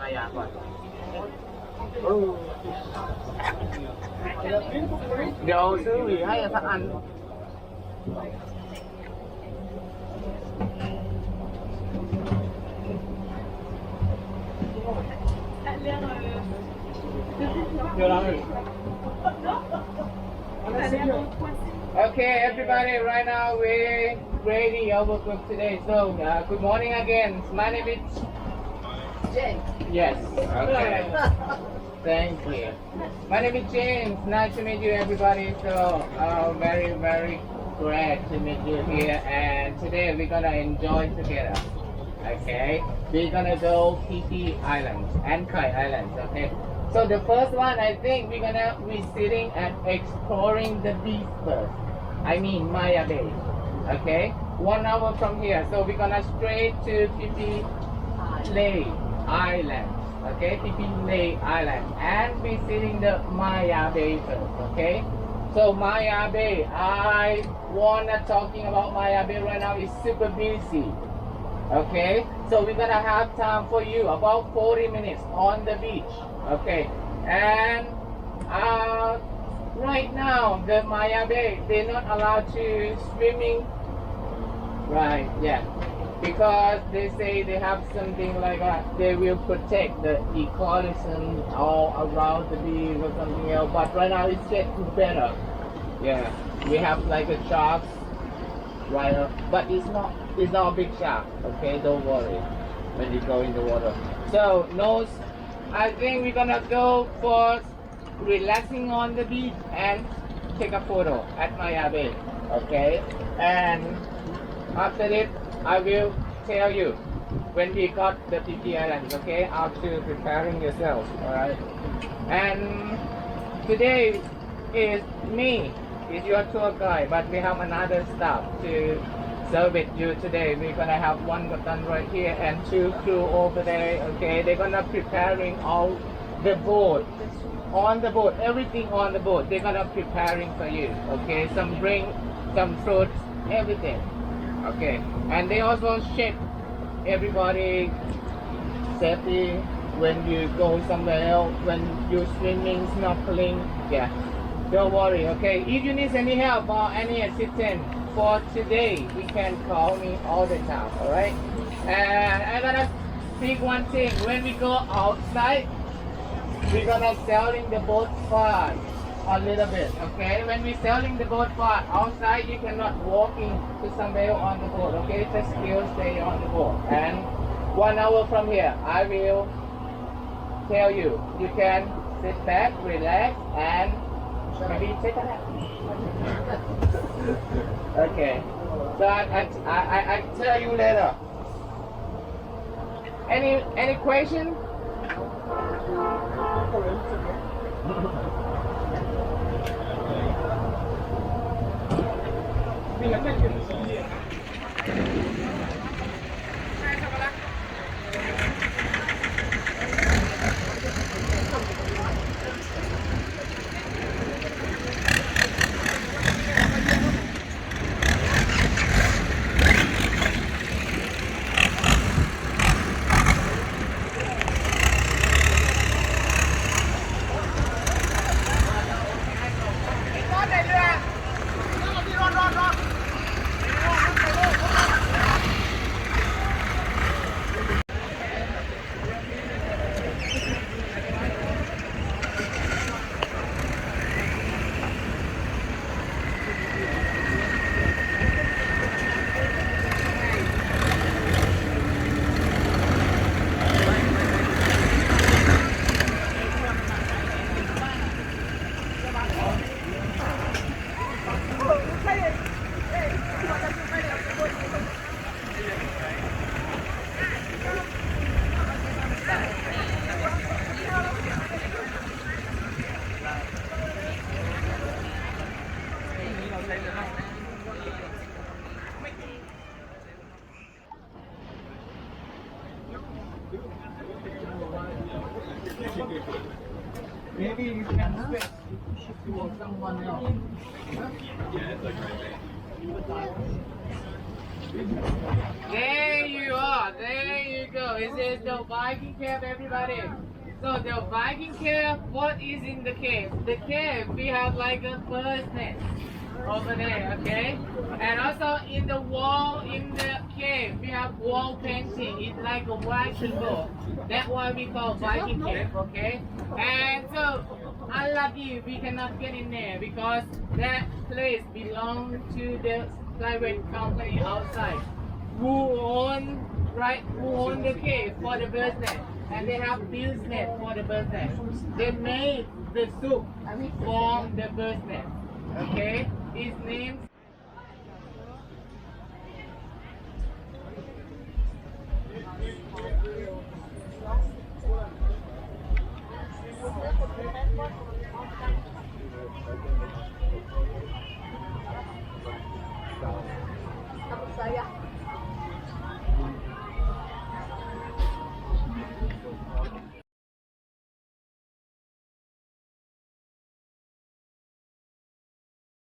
ายาก่อนเดี๋ยวซื้อหวีให้สักอันOkay, everybody, right now we're ready our group today. So, good morning again. My name is James. Yes. Okay. Thank you. My name is James. Nice to meet you, everybody. So, very glad to meet you here. And today we're gonna enjoy together. Okay. We're gonna go PHI Island and Kai Island. Okay. So the first one, I think we're gonna be sitting and exploring the beach first. I mean Maya Bay. Okay, 1 hour from here. So we're gonna straight to PHI Island. Okay, PHI Island, and visiting the Maya Bay first. Okay, so Maya Bay. I wanna talking about Maya Bay right now. It's super busy. Okay, so we're gonna have time for you about 40 minutes on the beach. Okay, and right now the Maya Bay, they're not allowed to swimming. Right, yeah, because they say they have something like they will protect the ecosystem all around the beach or something else. But right now it's getting better. Yeah, we have like a shark right up, but it's not a big shark. Okay, don't worry when you go in the water. So no, I think we're gonna go for relaxing on the beach and take a photo at Maya Bay. Okay, and after this I will tell you when we got the PHI Island. Okay, after preparing yourself. All right, and today is me, is your tour guide, but we have another staff to service you today. We're gonna have one captain right here and 2 crew over there. Okay, they're gonna preparing all the boat, on the boat, everything on the boat. They're gonna preparing for you. Okay, some drink, some fruits, everything. Okay, and they also check everybody safety when you go somewhere else, when you swimming, snorkeling. Yeah, don't worry. Okay, if you need any help or any assistance for today, you can call me all the time. All right, and I'm gonna speak one thing. When we go outside, we're gonna sailing the boat part a little bit. Okay, when we sailing the boat part outside, you cannot walk in to somewhere on the boat. Okay, just still stay on the boat. And 1 hour from here, I will tell you, you can sit back, relax, and maybe take a nap. Okay, so I tell you later. Any question? Maybe you can switch to someone else. Yeah, it's like right there. There you are. There you go. It says the Viking Cave, everybody. So the Viking Cave, what is in the cave? The cave, we have like a bird's nest over there, okay? And also in the wall, in the cave, we have wall painting. It's like a Viking boat. That's why we call Viking Cave, okay? And so, unlucky, we cannot get in there because that place belongs to the private company outside who own the cave for the bird's nest, and they have business for the bird's nest. They made the soup from the bird's nest. Okay, his name